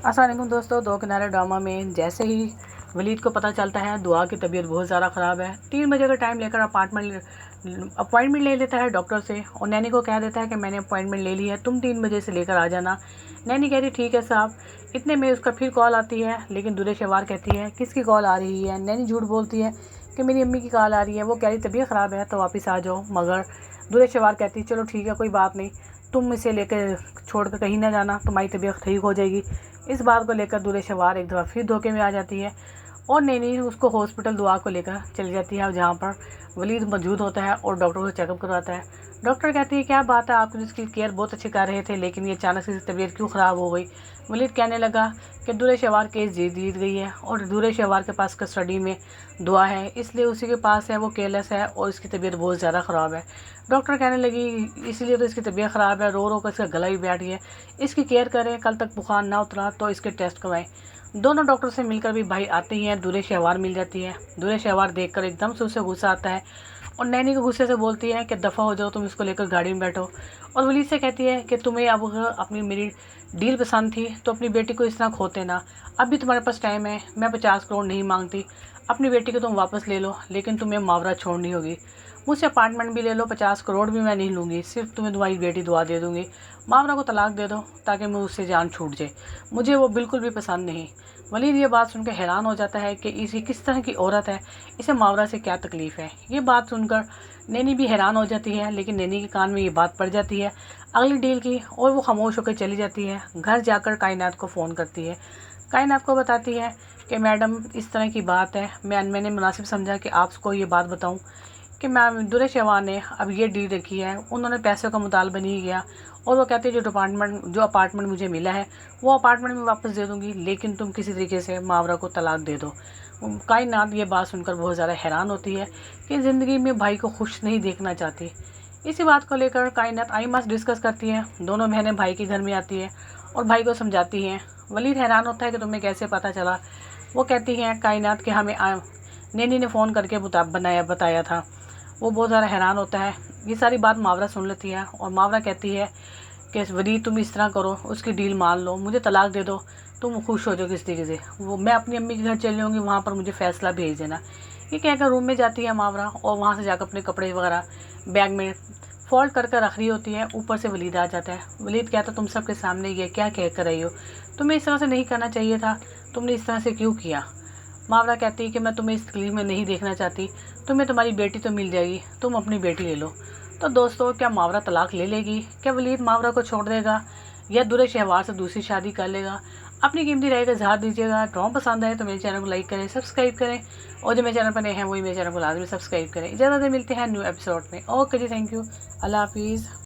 अस्सलाम वालेकुम दोस्तों। दो किनारे ड्रामा में जैसे ही वलीद को पता चलता है दुआ की तबीयत बहुत ज़्यादा ख़राब है, 3 बजे का टाइम लेकर अपॉइंटमेंट ले लेता है डॉक्टर से और नैनी को कह देता है कि मैंने अपॉइंटमेंट ले ली है, तुम 3 बजे से लेकर आ जाना। नैनी कहती ठीक है साहब। इतने में उसका फिर कॉल आती है, लेकिन दुरे शवार कहती है किसकी कॉल आ रही है। नैनी झूठ बोलती है कि मेरी अम्मी की कॉल आ रही है, वो कह रही तबीयत ख़राब है तो वापस आ जाओ। मगर दुरे शवार कहती चलो ठीक है कोई बात नहीं, तुम इसे लेकर छोड़ कर कहीं ना जाना, तुम्हारी तबीयत ठीक हो जाएगी। इस बात को लेकर दुरे शवार एक दफ़ा फिर धोखे में आ जाती है और नैनी उसको हॉस्पिटल दुआ को लेकर चली जाती है, जहाँ पर वलीद मौजूद होता है और डॉक्टर को चेकअप करवाता है। डॉक्टर कहती है क्या बात है, आप इसकी केयर बहुत अच्छी कर रहे थे, लेकिन ये अचानक से तबीयत क्यों ख़राब हो गई। वलीद कहने लगा कि दुरे शवार केस जीत गई है और दुरे शवार के पास कस्टडी में दुआ है, इसलिए उसी के पास है, वो केयरलेस है और इसकी तबीयत बहुत ज़्यादा ख़राब है। डॉक्टर कहने लगी इसलिए तो इसकी तबीयत ख़राब है, रो रो कर इसका गला भी बैठ गया, इसकी केयर करें, कल तक बुखार ना उतरा तो इसके टेस्ट करवाएं। दोनों डॉक्टर से मिलकर भी भाई आते ही हैं, दुरे शहवार मिल जाती है। दुरे शहवार देखकर एकदम से उसे गुस्सा आता है और नैनी को गुस्से से बोलती है कि दफ़ा हो जाओ, तुम इसको लेकर गाड़ी में बैठो। और वलीद से कहती है कि तुम्हें अब अपनी मेरी डील पसंद थी तो अपनी बेटी को इस तरह खोते ना, अब भी तुम्हारे पास टाइम है, मैं 50 करोड़ नहीं मांगती, अपनी बेटी को तुम वापस ले लो, लेकिन तुम्हें मावरा छोड़नी होगी। मुझसे अपार्टमेंट भी ले लो, 50 करोड़ भी मैं नहीं लूँगी, सिर्फ तुम्हें तुम्हारी बेटी दुआ दे दूँगी। मावरा को तलाक दे दो ताकि मैं उससे जान छूट जाए, मुझे वो बिल्कुल भी पसंद नहीं। वलीद ये बात सुनकर हैरान हो जाता है कि इसी किस तरह की औरत है, इसे मावरा से क्या तकलीफ़ है। ये बात सुनकर नैनी भी हैरान हो जाती है, लेकिन नैनी के कान में ये बात पड़ जाती है अगली डील की और वो खामोश होकर चली जाती है। घर जाकर कायनात को फ़ोन करती है, कायनात को बताती है कि मैडम इस तरह की बात है, मैंने मुनासिब समझा कि आपको ये बात बताऊं कि मैम दुरे शहवार ने अब ये डील रखी है, उन्होंने पैसों का मुतालबा नहीं किया और वो कहते हैं जो अपार्टमेंट मुझे मिला है वो अपार्टमेंट में वापस दे दूँगी, लेकिन तुम किसी तरीके से मावरा को तलाक दे दो। कायनात ये बात सुनकर बहुत ज़्यादा हैरान होती है कि ज़िंदगी में भाई को खुश नहीं देखना चाहती। इसी बात को लेकर कायनात आई मस्त डिस्कस करती है, दोनों बहनें भाई के घर में आती है और भाई को समझाती हैं। वलीद हैरान होता है कि तुम्हें कैसे पता चला। वो कहती हैं कायनात कि हमें नैनी ने फ़ोन करके बताया था। वो बहुत ज़्यादा हैरान होता है। ये सारी बात मावरा सुन लेती है और मावरा कहती है कि वलीद तुम इस तरह करो, उसकी डील मान लो, मुझे तलाक दे दो, तुम खुश हो जाओ किस तरीके से, वो मैं अपनी अम्मी के घर चली जाऊँगी, वहाँ पर मुझे फ़ैसला भेज देना। ये कहकर रूम में जाती है मावरा और वहाँ से जाकर अपने कपड़े वगैरह बैग में फोल्ड करके रख रही होती है। ऊपर से वलीद आ जाता है। वलीद कहता तुम सबके सामने ये क्या कह कर रही हो, तुम्हें इस तरह से नहीं करना चाहिए था, तुमने इस तरह से क्यों किया। मावरा कहती है कि मैं तुम्हें इस तकलीफ में नहीं देखना चाहती, तुम्हें तुम्हारी बेटी तो मिल जाएगी, तुम अपनी बेटी ले लो। तो दोस्तों क्या मावरा तलाक ले लेगी, क्या वलीद मावरा को छोड़ देगा या दुरे शहवार से दूसरी शादी कर लेगा। अपनी कीमती राय का इज़हार दीजिएगा। ड्रामा पसंद आए तो मेरे चैनल को लाइक करें, सब्सक्राइब करें और जो मेरे चैनल पर नए हैं वही मेरे चैनल को लाजमी सब्सक्राइब करें। इजाज़त मिलते हैं न्यू एपिसोड में। ओके जी, थैंक यू, अल्लाह हाफिज़।